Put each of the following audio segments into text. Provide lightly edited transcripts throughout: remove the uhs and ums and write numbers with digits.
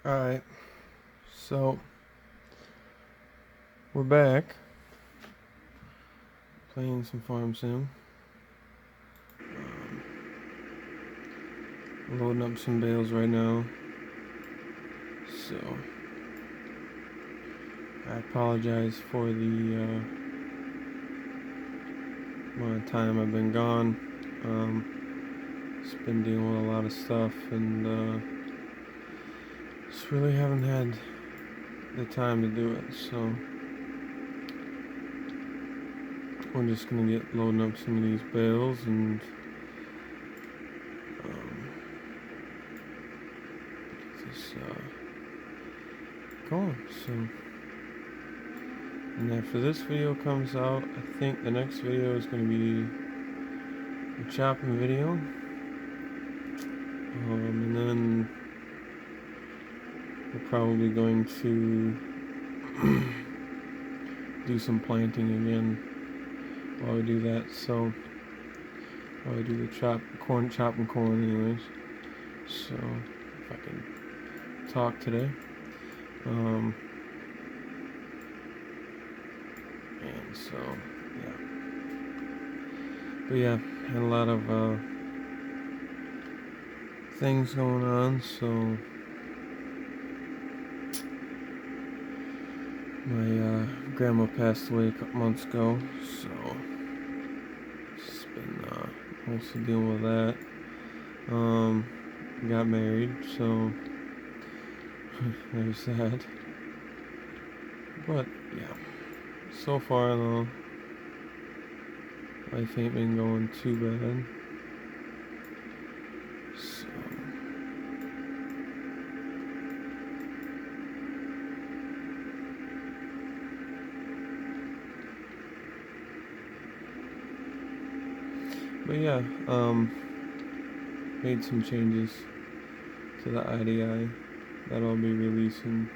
Alright, so we're back playing some farm sim. Loading up some bales right now. So I apologize for the amount of time I've been gone. Just been dealing with a lot of stuff and just really haven't had the time to do it. So we're just gonna get loading up some of these bales and just going. So, and after this video comes out, I think the next video is going to be a chopping video. And then we're probably going to do some planting again while we do that. So while we do the chopping corn anyways. So if I can talk today. And so yeah. But yeah, had a lot of things going on, so my grandma passed away a couple months ago, so just been mostly dealing with that. Got married, so very sad. But yeah, so far though, life ain't been going too bad. So but yeah, made some changes to the IDI that I'll be releasing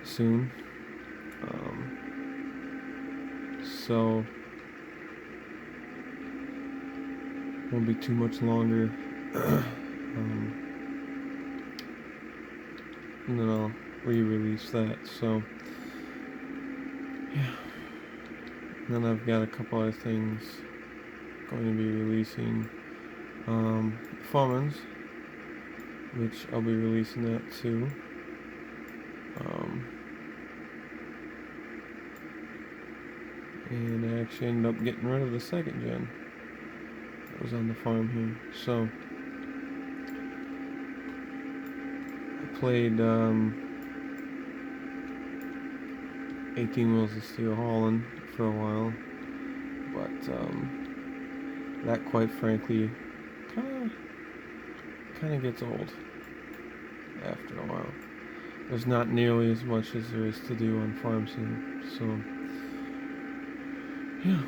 soon. So won't be too much longer. And then I'll re-release that. So yeah. And then I've got a couple other things going to be releasing. Performance, which I'll be releasing that too. And I actually ended up getting rid of the second gen that was on the farm here. So I played 18 Wheels of Steel haulin for a while, but that quite frankly kind of gets old after a while. There's not nearly as much as there is to do on farm sim, so yeah.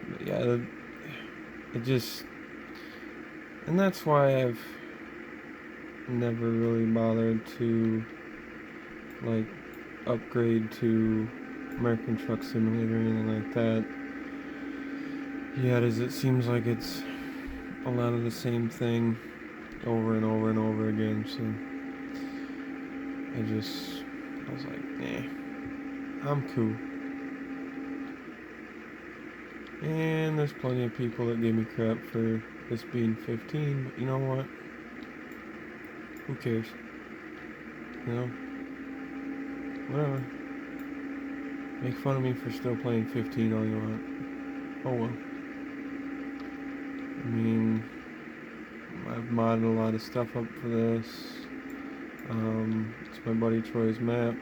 But yeah, it just, and that's why I've never really bothered to like upgrade to American Truck Simulator or anything like that. Yet, as it seems like it's a lot of the same thing over and over and over again. So I was like, nah, I'm cool. And there's plenty of people that give me crap for this being 15, but you know what? Who cares? You know? Whatever. Make fun of me for still playing 15 all you want. Oh well. I mean, I've modded a lot of stuff up for this. It's my buddy Troy's map.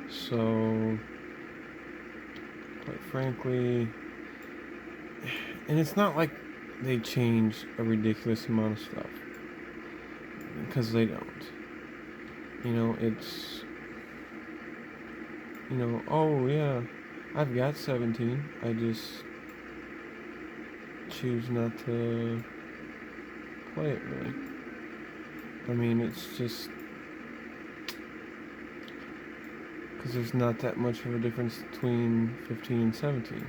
So, quite frankly, and it's not like they change a ridiculous amount of stuff, because they don't. You know, it's, you know, oh yeah, I've got 17, I just choose not to play it really. I mean, it's just because there's not that much of a difference between 15 and 17.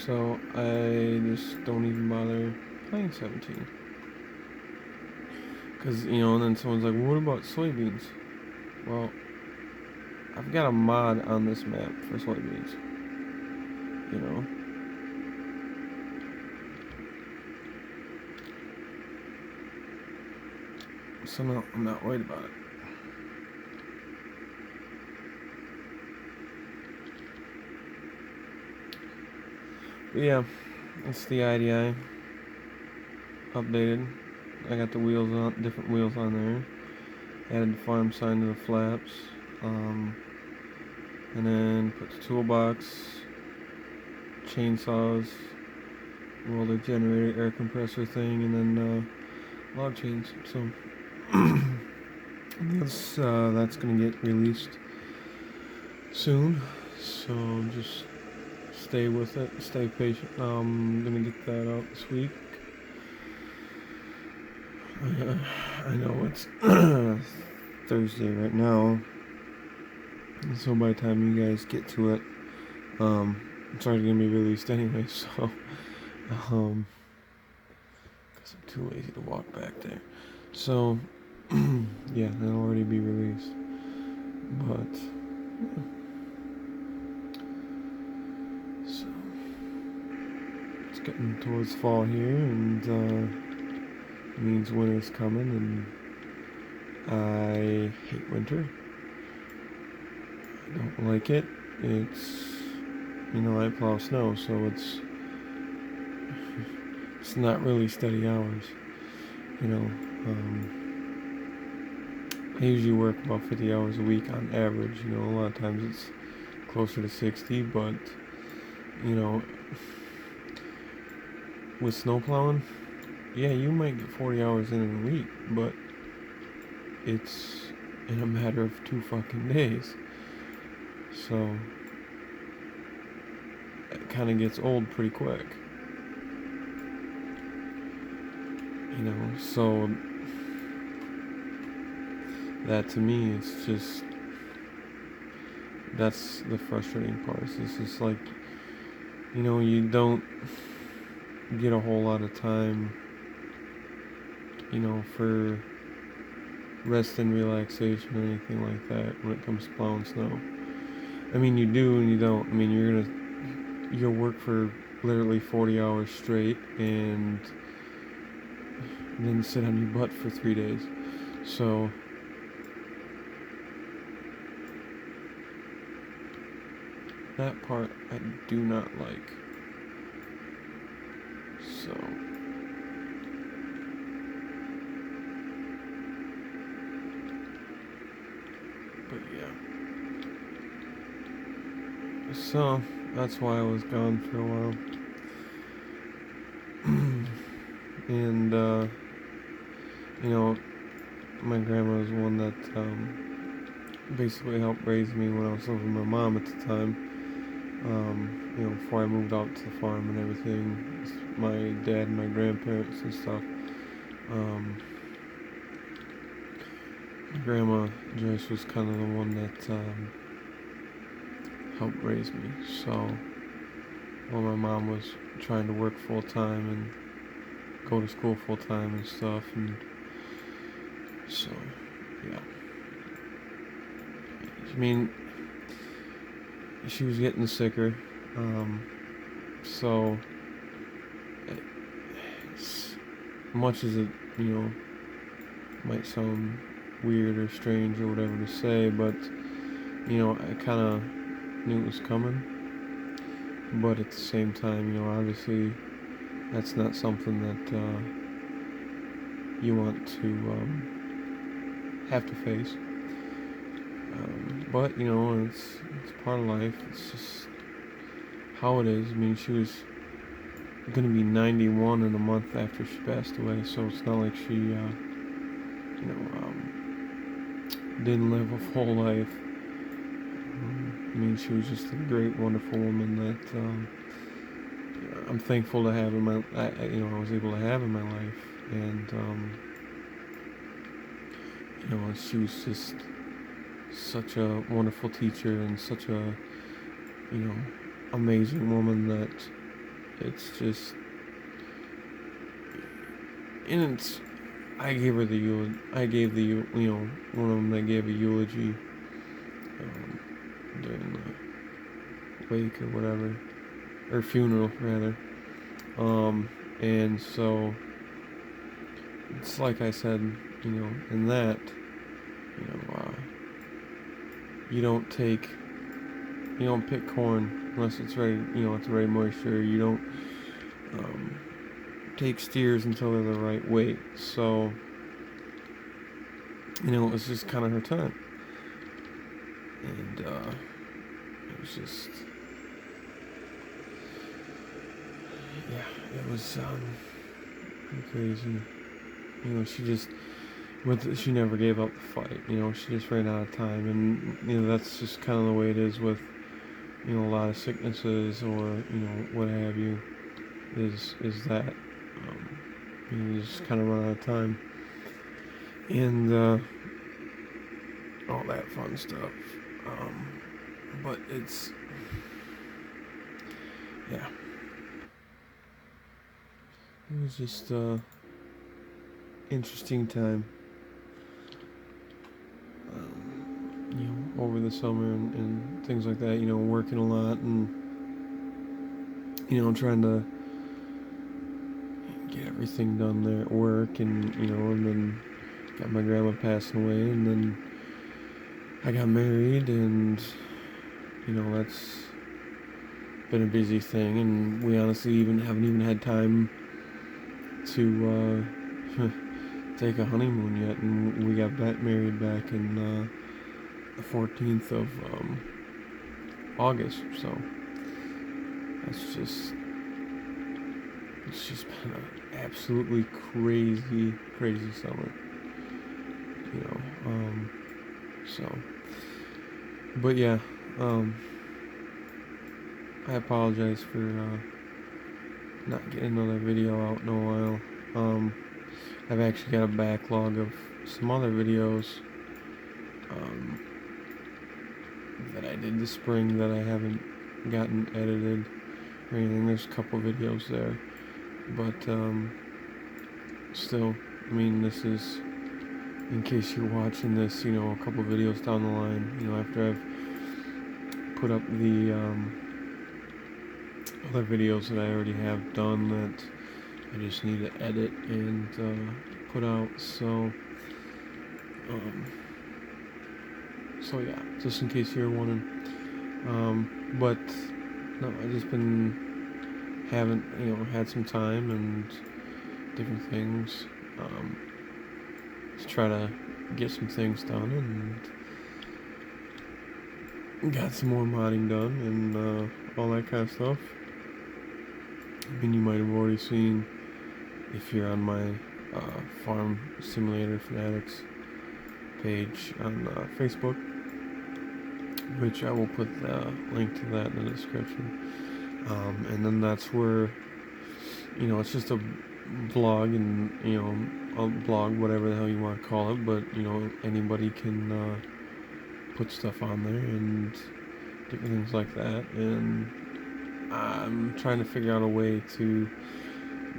So I just don't even bother playing 17. Because, and then someone's like, what about soybeans? Well, I've got a mod on this map for soybeans. So no, I'm not worried about it. But yeah, it's the IDI updated. I got the wheels on, different wheels on there. Added the farm sign to the flaps. And then put the toolbox, chainsaws, welder generator, air compressor thing, and then log chains. So that's gonna get released soon. So just stay with it, stay patient. I'm gonna get that out this week. I know it's Thursday right now, so by the time you guys get to it, it's already gonna be released anyway. So, because I'm too lazy to walk back there. So, yeah, it'll already be released. But yeah. So it's getting towards fall here, and it means winter's coming, and I hate winter. I don't like it. It's, I plow snow, so it's not really steady hours. I usually work about 50 hours a week on average. A lot of times it's closer to 60, but with snow plowing, yeah, you might get 40 hours in a week, but it's in a matter of 2 fucking days. So it kind of gets old pretty quick. So that to me, it's just, that's the frustrating part. It's just like, you don't get a whole lot of time, for rest and relaxation or anything like that when it comes to plowing snow. I mean, you do and you don't. I mean, you'll work for literally 40 hours straight and then sit on your butt for 3 days. So that part I do not like. So but yeah. So that's why I was gone for a while. And my grandma was the one that basically helped raise me when I was living with my mom at the time. Before I moved out to the farm and everything, my dad and my grandparents and stuff. My grandma Joyce was kind of the one that helped raise me. So while my mom was trying to work full time and go to school full time and stuff, and so yeah. I mean, she was getting sicker, so as much as it might sound weird or strange or whatever to say, but I kind of knew it was coming. But at the same time, obviously that's not something that you want to have to face. But it's part of life. It's just how it is. I mean, she was gonna be 91 in a month after she passed away, so it's not like she didn't live a full life. I mean, she was just a great, wonderful woman that I'm thankful to have in my, I was able to have in my life. and she was just such a wonderful teacher and such a you know amazing woman that it's just and it's I gave her the I gave the one of them that gave a eulogy during the wake or whatever or funeral rather and so it's like I said in that you don't take you don't pick corn unless it's ready it's ready moisture. You don't take steers until they're the right weight. So it was just kind of her time, and it was just it was crazy. She never gave up the fight. She just ran out of time, and that's just kind of the way it is with a lot of sicknesses or what have you. Is that you just kind of run out of time, and all that fun stuff. But it's it was just interesting time. Over the summer and things like that, working a lot and, trying to get everything done there at work and then got my grandma passing away and then I got married and, that's been a busy thing and we honestly haven't even had time to, take a honeymoon yet and we got married back in, the 14th of August, so it's just been an absolutely crazy summer, so but yeah, I apologize for not getting another video out in a while. I've actually got a backlog of some other videos that I did this spring that I haven't gotten edited or anything. There's a couple videos there, but still, this is in case you're watching this, a couple videos down the line, after I've put up the other videos that I already have done that I just need to edit and put out. So yeah, just in case you're wondering. But no, I just been had some time and different things to try to get some things done and got some more modding done and all that kind of stuff. You might have already seen if you're on my Farm Simulator Fanatics page on Facebook, which I will put the link to that in the description. And then that's where, it's just a blog and, a blog, whatever the hell you want to call it, but, anybody can put stuff on there and different things like that. And I'm trying to figure out a way to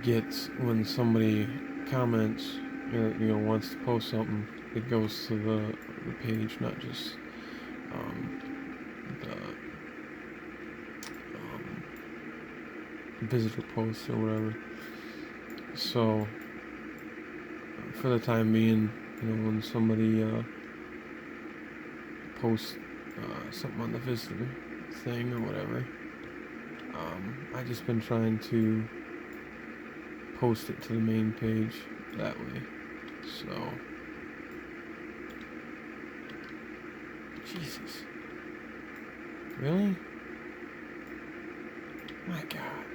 get when somebody comments or, wants to post something, it goes to the page, not just the visitor posts or whatever. So for the time being, when somebody posts something on the visitor thing or whatever, I just been trying to post it to the main page that way. So Jesus. Really? My God.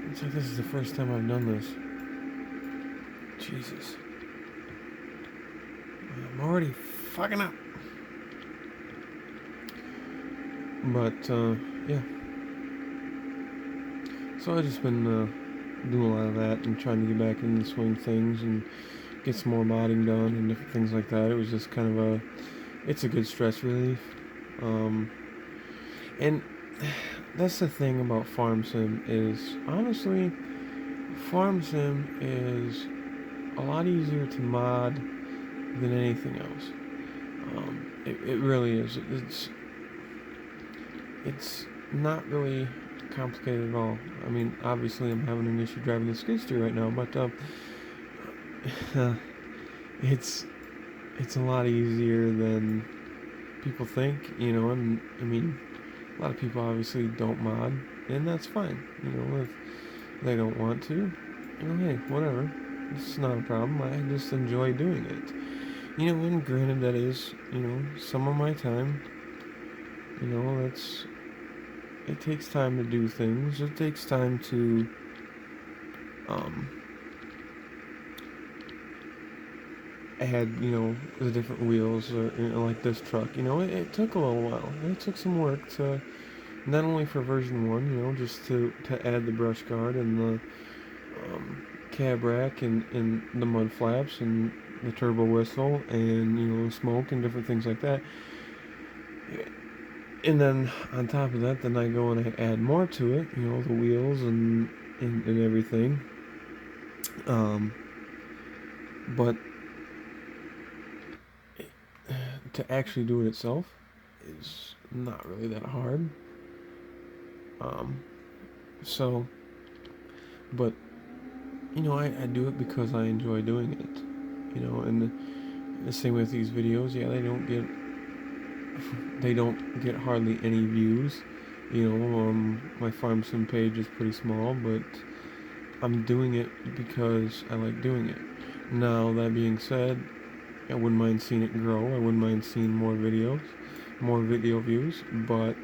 It's like this is the first time I've done this. Jesus. I'm already fucking up. But, yeah. So I've just been doing a lot of that and trying to get back into the swing of things and get some more modding done and different things like that. It was just kind of it's a good stress relief. And that's the thing about Farm Sim is, honestly, Farm Sim is a lot easier to mod than anything else. It really is. It's not really complicated at all. I mean, obviously, I'm having an issue driving the skid steer right now, but it's a lot easier than people think, and I mean, a lot of people obviously don't mod, and that's fine. If they don't want to, hey, whatever. It's not a problem. I just enjoy doing it. And granted, that is, some of my time. It takes time to do things. It takes time to, um, add, the different wheels, or like this truck. It took a little while. It took some work to, not only for version 1, just to add the brush guard and the cab rack and the mud flaps and the turbo whistle and smoke and different things like that. And then on top of that, then I go and I add more to it, the wheels and everything. But to actually do it itself is not really that hard. So, but I do it because I enjoy doing it. And the same with these videos. Yeah, they don't get hardly any views. My Farm Sim page is pretty small, but I'm doing it because I like doing it. Now, that being said, I wouldn't mind seeing it grow. I wouldn't mind seeing more videos, more video views, but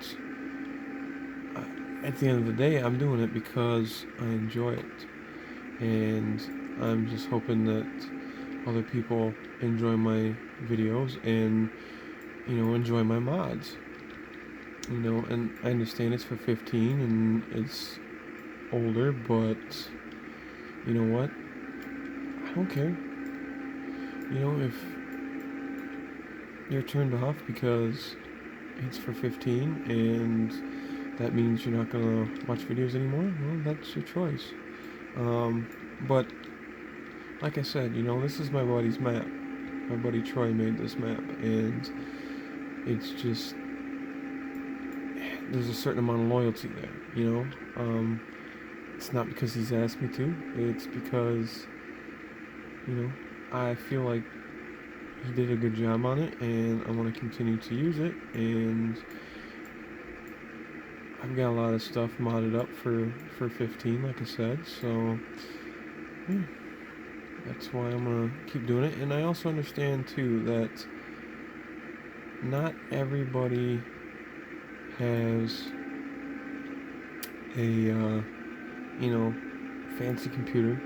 at the end of the day, I'm doing it because I enjoy it. And I'm just hoping that other people enjoy my videos and, enjoy my mods. And I understand it's for 15 and it's older, but you know what? I don't care. If you're turned off because it's for 15 and that means you're not gonna watch videos anymore, well, that's your choice. But like I said, this is my buddy's map. My buddy Troy made this map, and it's just, there's a certain amount of loyalty there. It's not because he's asked me to. It's because, I feel like he did a good job on it, and I want to continue to use it. And I've got a lot of stuff modded up for 15, like I said. So yeah, that's why I'm gonna keep doing it. And I also understand too that not everybody has a fancy computer.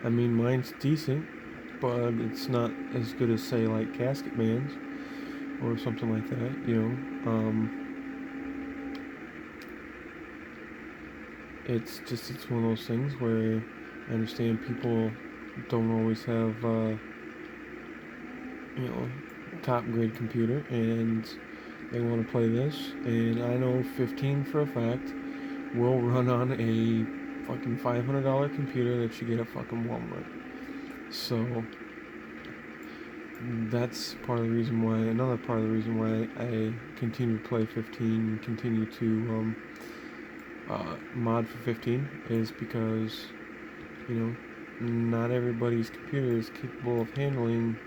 I mean, mine's decent, but it's not as good as, say, like Casket Man's or something like that. It's one of those things where I understand people don't always have top grade computer, and they want to play this. And I know 15 for a fact will run on a fucking $500 computer that you get at fucking Walmart. So that's another part of the reason why I continue to play 15 and continue to mod for 15 is because, not everybody's computer is capable of handling,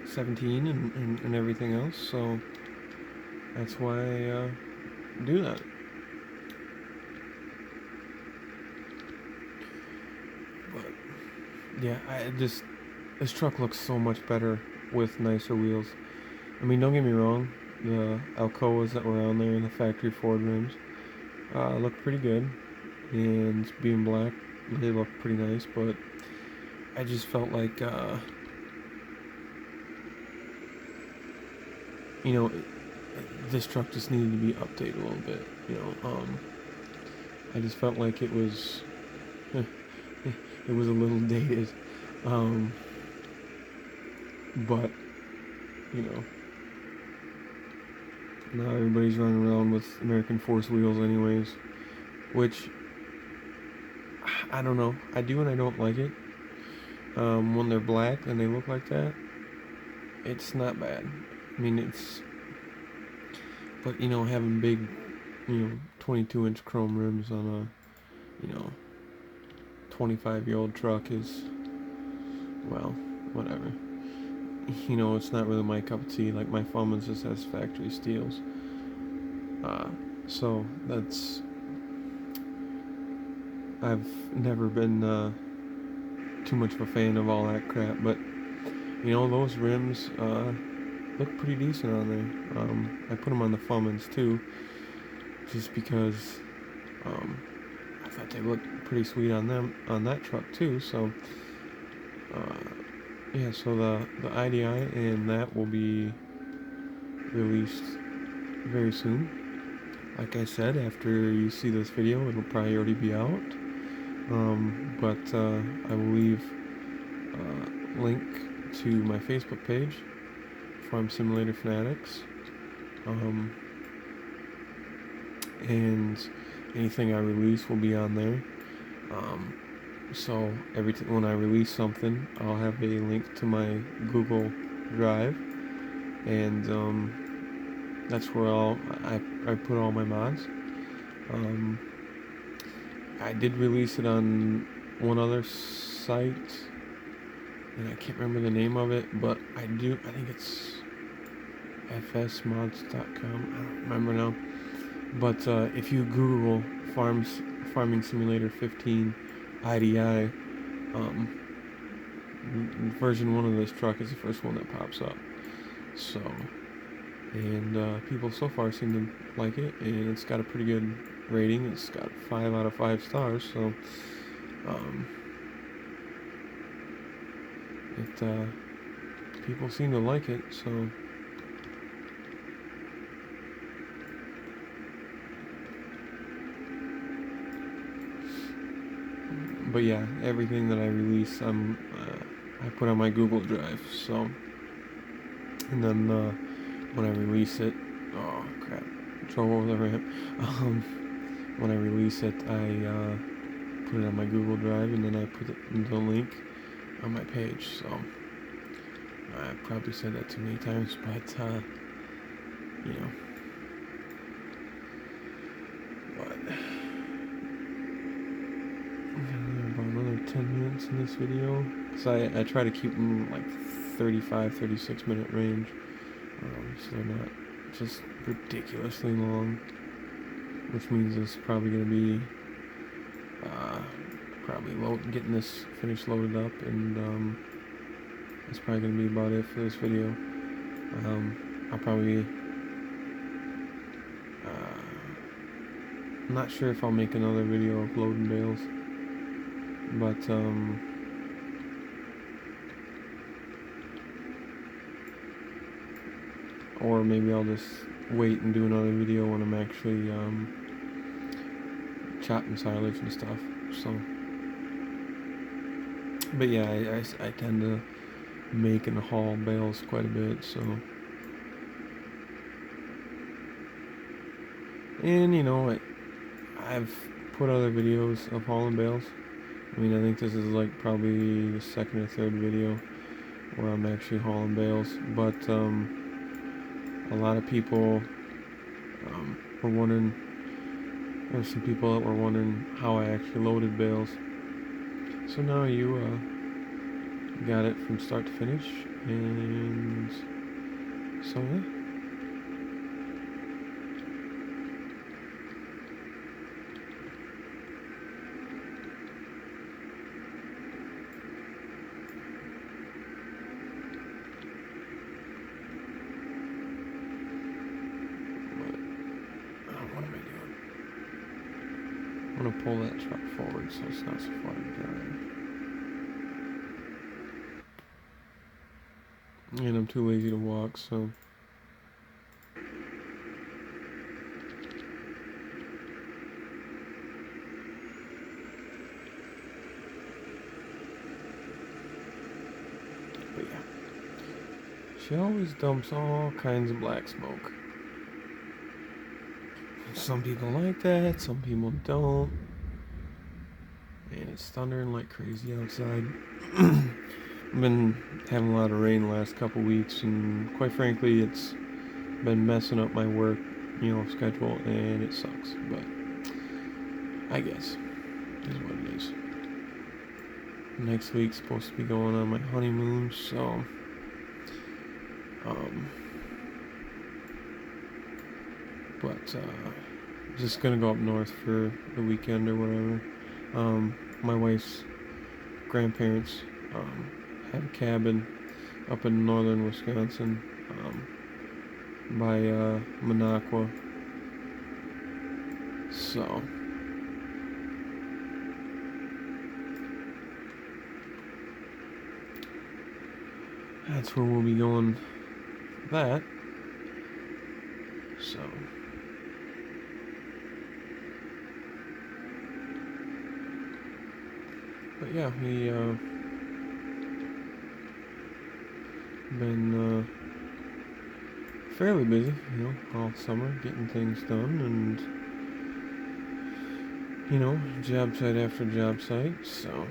17 and everything else. So that's why I do that. But yeah, this truck looks so much better with nicer wheels. I mean, don't get me wrong, the Alcoas that were on there and the factory Ford rims look pretty good, and being black, they look pretty nice, but I just felt like, this truck just needed to be updated a little bit. I just felt like it was it was a little dated, um, but you know, now everybody's running around with American Force wheels, anyways, which I don't know. I do and I don't like it. When they're black and they look like that, it's not bad. I mean, but having big, 22-inch chrome rims on a, 25-year-old truck is, well, whatever. It's not really my cup of tea. Like, my Fallman's just has factory steels. So I've never been too much of a fan of all that crap, but those rims look pretty decent on there. I put them on the Fallman's too, just because I thought they looked pretty sweet on that truck too. So yeah, so the IDI and that will be released very soon. Like I said, after you see this video, it'll probably already be out. But I will leave a link to my Facebook page, Farm Simulator Fanatics, and anything I release will be on there. So when I release something, I'll have a link to my Google Drive, and that's where I put all my mods. I did release it on one other site, and I can't remember the name of it, but I think it's fsmods.com. I don't remember now. But if you Google Farming Simulator 15 IDI, version 1 of this truck is the first one that pops up. So, and people so far seem to like it, and it's got a pretty good rating. It's got 5 out of 5 stars, so people seem to like it. So but yeah, everything that I release, I put on my Google Drive. So, and then when I release it, oh crap, drove over the ramp. When I release it, I put it on my Google Drive, and then I put the link on my page. So I probably said that too many times, but But about another 10 minutes in this video, because I try to keep them like 35-36 minute range, so they're not just ridiculously long, which means it's probably going to be getting this finished loaded up, and that's probably going to be about it for this video. I'll probably I'm not sure if I'll make another video of loading bales, but or maybe I'll just wait and do another video when I'm actually chopping silage and stuff. So, but yeah, I tend to make and haul bales quite a bit. So, and I've put other videos of hauling bales. I mean, I think this is like probably the second or third video where I'm actually hauling bales, but a lot of people were wondering, there's some people that were wondering how I actually loaded bales. So now you got it from start to finish, and so yeah. I'm going to pull that truck forward so it's not so far to drive. And I'm too lazy to walk, so She always dumps all kinds of black smoke. Some people like that, some people don't. And it's thundering like crazy outside. I've been having a lot of rain the last couple weeks, and quite frankly, it's been messing up my work, schedule, and it sucks. But I guess is what it is. Next week's supposed to be going on my honeymoon, so um, but just gonna go up north for the weekend or whatever. My wife's grandparents have a cabin up in northern Wisconsin, by Minocqua. So that's where we'll be going for that. So but yeah, we been fairly busy, all summer getting things done, and job site after job site. So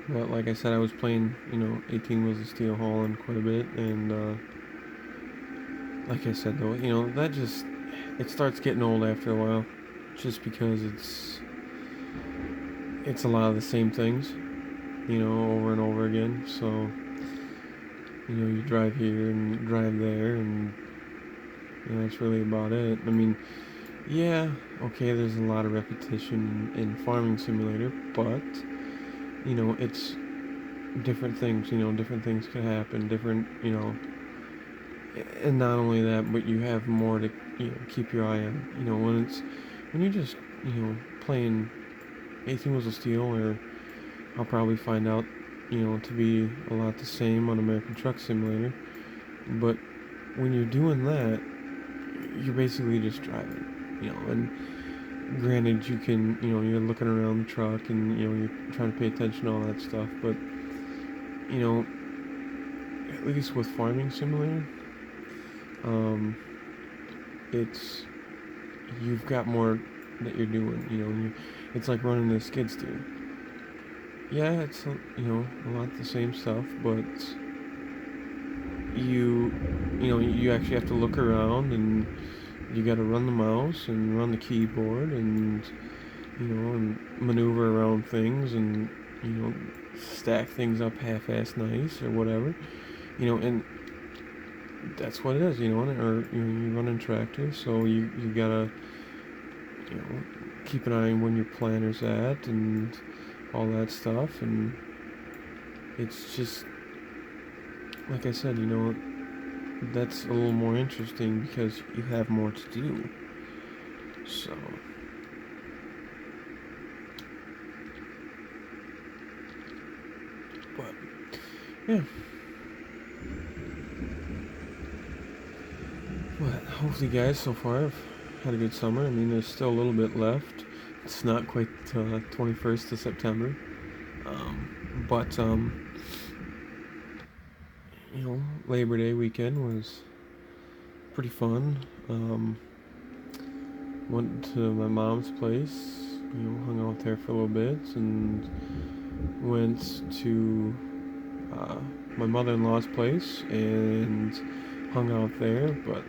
but like I said, I was playing 18 Wheels of Steel hauling quite a bit, and like I said though, that just it starts getting old after a while, just because it's a lot of the same things, over and over again. So you drive here and drive there, and that's really about it. I mean, yeah, okay, there's a lot of repetition in Farming Simulator, but it's different things. Different things can happen. Different, and not only that, but you have more to keep your eye on. When you're just playing 18 Wheels of Steel, or I'll probably find out to be a lot the same on American Truck Simulator. But when you're doing that, you're basically just driving. And granted, you can you're looking around the truck, and you're trying to pay attention to all that stuff. But at least with Farming Simulator, it's you've got more that you're doing. It's like running a skid steer. Yeah, it's a lot the same stuff, but you actually have to look around, and you got to run the mouse and run the keyboard, and and maneuver around things, and stack things up half-assed nice or whatever, and that's what it is, or you're running tractors, so you gotta keep an eye on when your planner's at and all that stuff, and it's just like I said, that's a little more interesting because you have more to do. So but yeah, but hopefully, guys, so far I've had a good summer. I mean, there's still a little bit left. It's not quite 21st of September, but Labor Day weekend was pretty fun. Went to my mom's place, hung out there for a little bit, and went to my mother-in-law's place and hung out there. But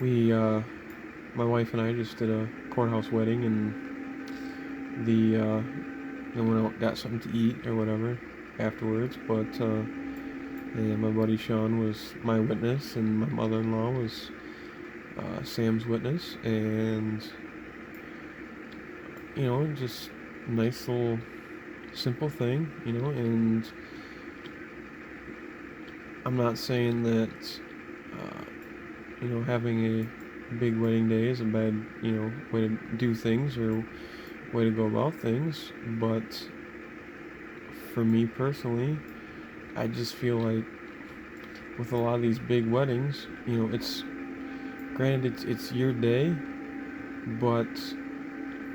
we, my wife and I just did a courthouse wedding, and went out, got something to eat or whatever afterwards. But and my buddy Sean was my witness, and my mother-in-law was Sam's witness, and just nice little simple thing, and I'm not saying that having a big wedding day is a bad way to do things or way to go about things, but for me personally, I just feel like with a lot of these big weddings, you know, it's granted it's your day, but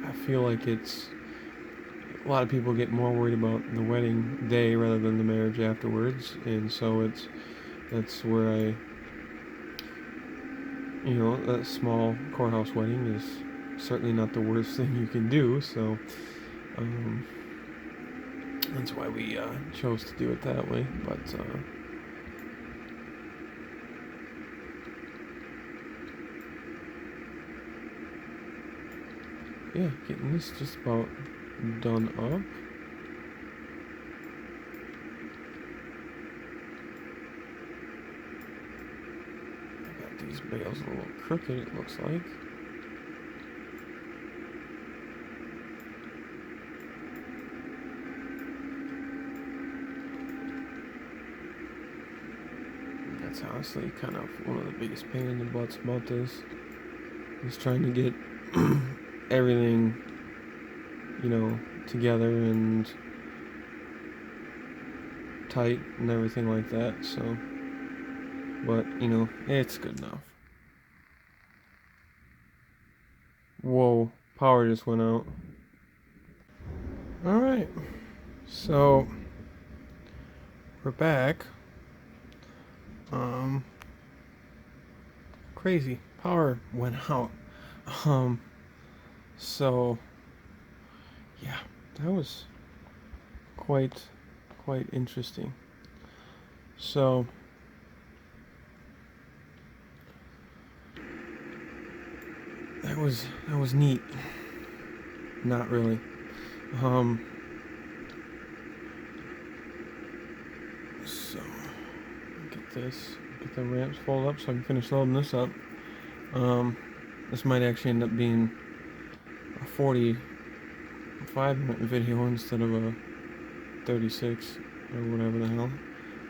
I feel like it's a lot of people get more worried about the wedding day rather than the marriage afterwards, and so that's where a small courthouse wedding is certainly not the worst thing you can do. So um, that's why we chose to do it that way. But yeah, getting this just about done up. I got these bales a little crooked, it looks like. That's honestly kind of one of the biggest pain in the butts about this. Is trying to get everything, together and tight and everything like that. So, but it's good enough. Whoa, power just went out. All right, so we're back. Crazy, power went out. Um, so yeah, that was quite interesting. So that was neat. Not really. So get the ramps folded up so I can finish loading this up. This might actually end up being a 45-minute video instead of a 36 or whatever the hell.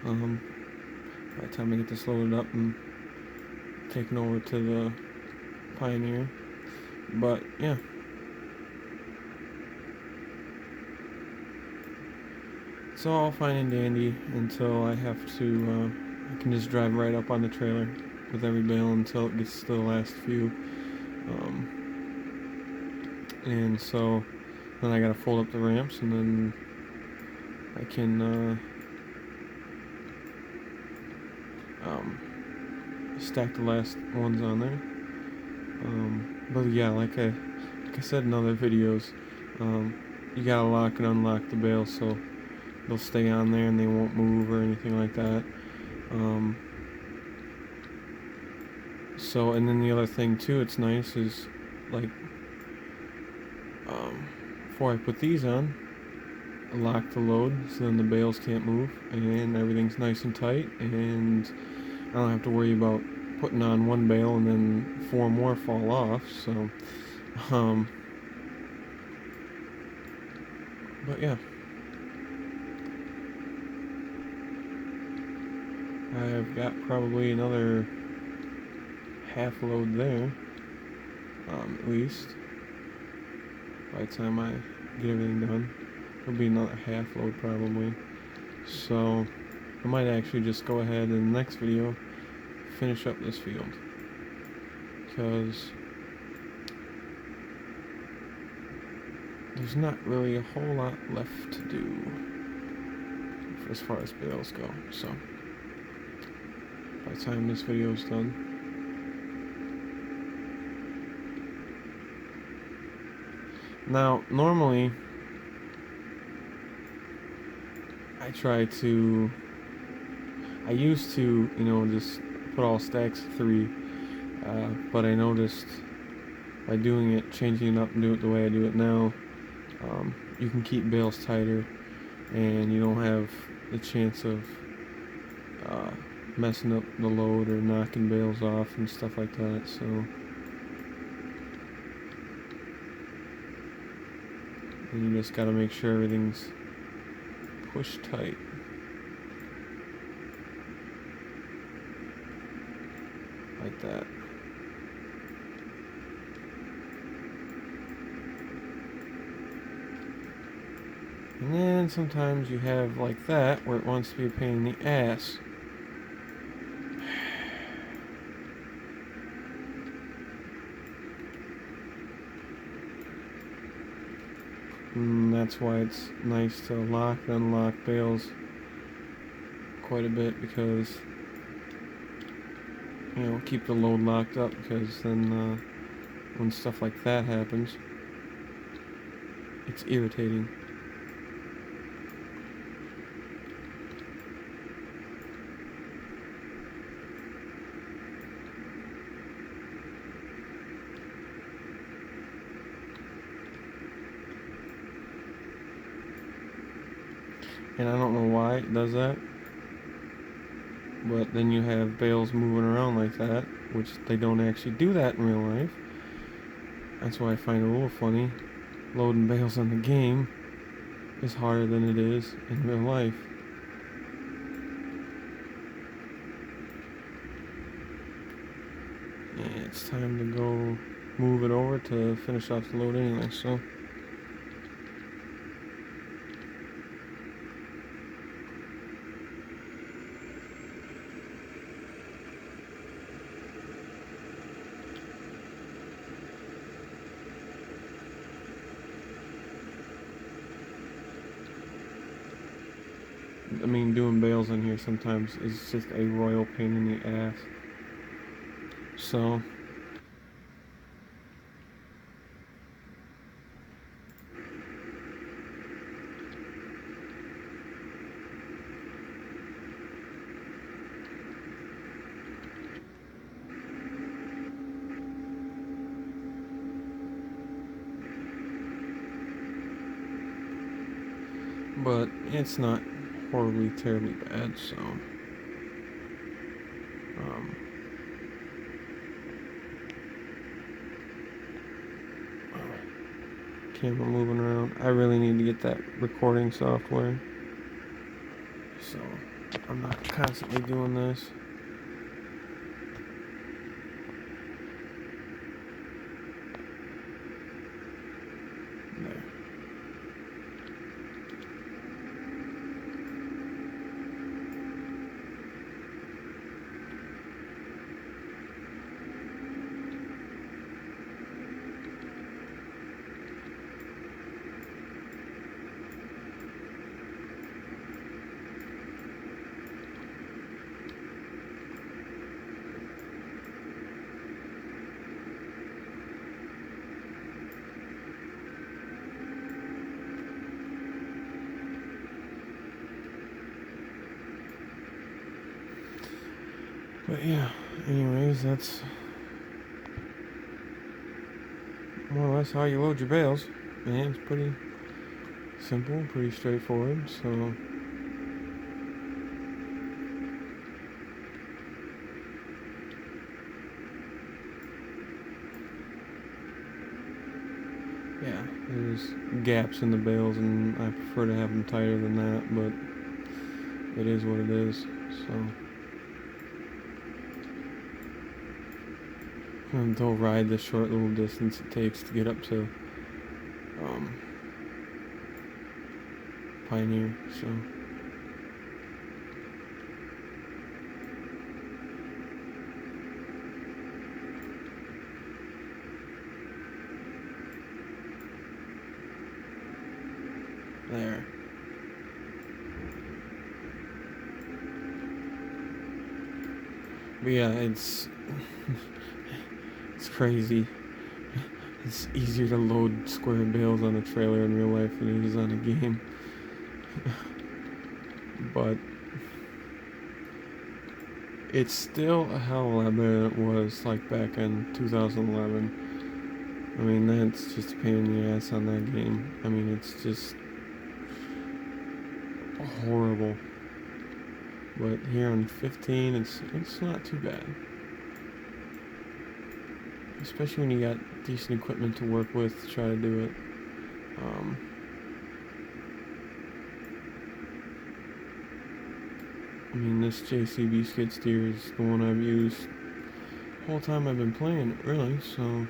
By the time I get this loaded up and taken over to the Pioneer. But yeah. It's all fine and dandy until I have to, I can just drive right up on the trailer with every bale until it gets to the last few. And so then I gotta fold up the ramps and then I can stack the last ones on there. But yeah, like I said in other videos, you gotta lock and unlock the bales so they'll stay on there and they won't move or anything like that. So, and then the other thing too, it's nice is like, before I put these on, I lock the load so then the bales can't move and everything's nice and tight, and I don't have to worry about putting on one bale and then 4 more fall off. So, but yeah, I've got probably another half load there, at least. By the time I get everything done, it'll be another half load probably. So I might actually just go ahead in the next video finish up this field, because there's not really a whole lot left to do as far as bales go. So by the time this video is done, now normally I used to just put all stacks of 3, but I noticed by doing it, changing it up and do it the way I do it now, you can keep bales tighter and you don't have the chance of messing up the load or knocking bales off and stuff like that. So and you just gotta make sure everything's pushed tight. Like that. And then sometimes you have like that where it wants to be a pain in the ass. And that's why it's nice to lock and unlock bales quite a bit, because keep the load locked up, because then when stuff like that happens, it's irritating. And I don't know why it does that, but then you have bales moving around like that, which they don't actually do that in real life. That's why I find it a little funny. Loading bales on the game is harder than it is in real life. And it's time to go move it over to finish off the load anyway, so. I mean, doing bales in here sometimes is just a royal pain in the ass. So, but it's not horribly, terribly bad, so. Camera moving around. I really need to get that recording software, so I'm not constantly doing this. There. But yeah, anyways, that's more or less how you load your bales. And it's pretty simple, pretty straightforward, so. Yeah, there's gaps in the bales, and I prefer to have them tighter than that, but it is what it is, so. And they'll ride the short little distance it takes to get up to Pioneer, so. There. But yeah, it's crazy. It's easier to load square bales on a trailer in real life than it is on a game. But it's still a hell of a lot better than it was like back in 2011. I mean, that's just a pain in the ass on that game. I mean, it's just horrible. But here on 15, it's not too bad. Especially when you got decent equipment to work with to try to do it. I mean, this JCB skid steer is the one I've used the whole time I've been playing it, really, so.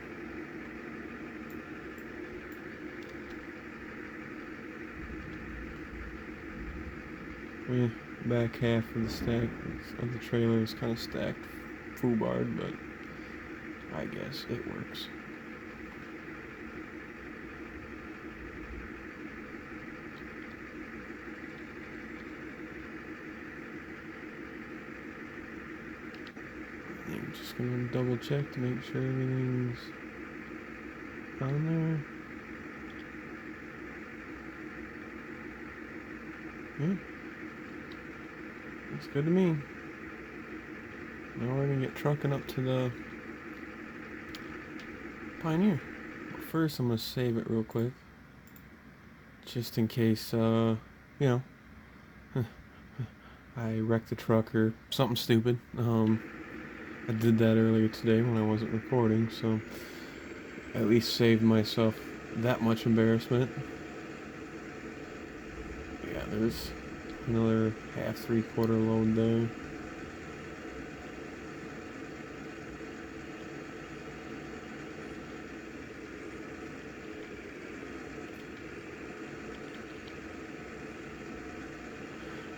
Back half of the stack of the trailer is kind of stacked foobarred, but I guess it works. just gonna double check to make sure everything's on there. Yeah, looks good to me. Now we're gonna get trucking up to the Pioneer. But first, I'm gonna save it real quick, just in case, you know, I wrecked the truck or something stupid. I did that earlier today when I wasn't recording, so at least saved myself that much embarrassment. Yeah, there's another half, 3/4 load there.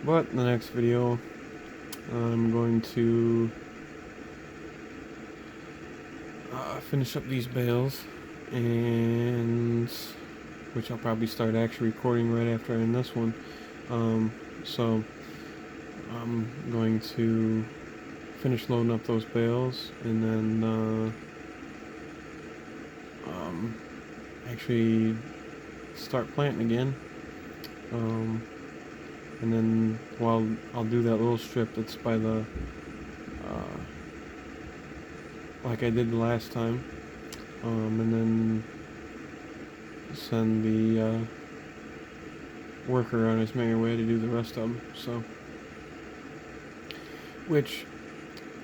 But in the next video, I'm going to finish up these bales, and which I'll probably start actually recording right after I end this one. So I'm going to finish loading up those bales, and then actually start planting again. And then while I'll do that little strip that's by the like I did the last time, and then send the worker on his merry way to do the rest of them. So, which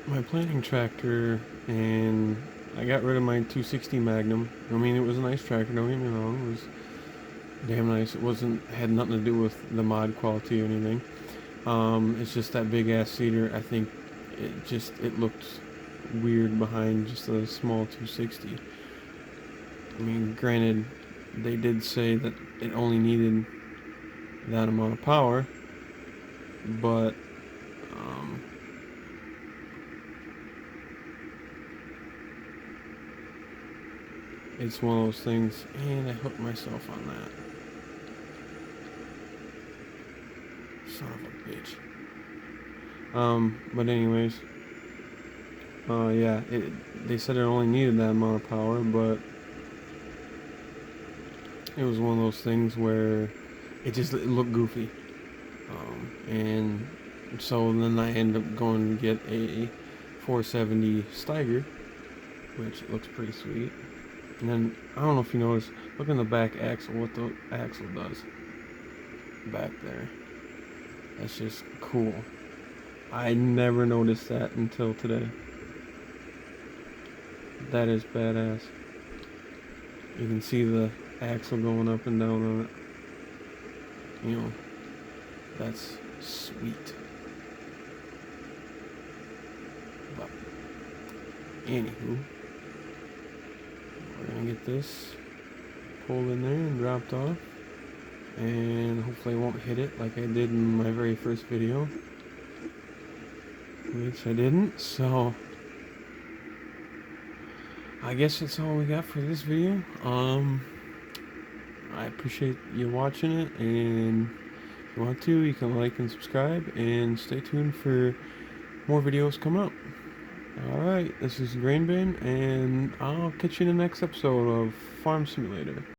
my planting tractor, and I got rid of my 260 Magnum. I mean, it was a nice tractor, don't get me wrong, it was damn nice. It had nothing to do with the mod quality or anything. It's just that big ass seeder. I think it looked weird behind just a small 260. I mean, granted, they did say that it only needed that amount of power, but it's one of those things, and I hooked myself on that. Son of a bitch. But anyways, yeah, they said it only needed that amount of power, but it was one of those things where it looked goofy. And so then I ended up going to get a 470 Steiger, which looks pretty sweet. And then, I don't know if you noticed, look in the back axle, what the axle does back there. That's just cool. I never noticed that until today. That is badass. You can see the axle going up and down on it. You know, that's sweet. But, anywho, we're gonna get this pulled in there and dropped off. And hopefully I won't hit it like I did in my very first video, which I didn't. So I guess that's all we got for this video. I appreciate you watching it, and if you want to, you can like and subscribe, and stay tuned for more videos coming up. Alright, this is GrainBin, and I'll catch you in the next episode of Farm Simulator.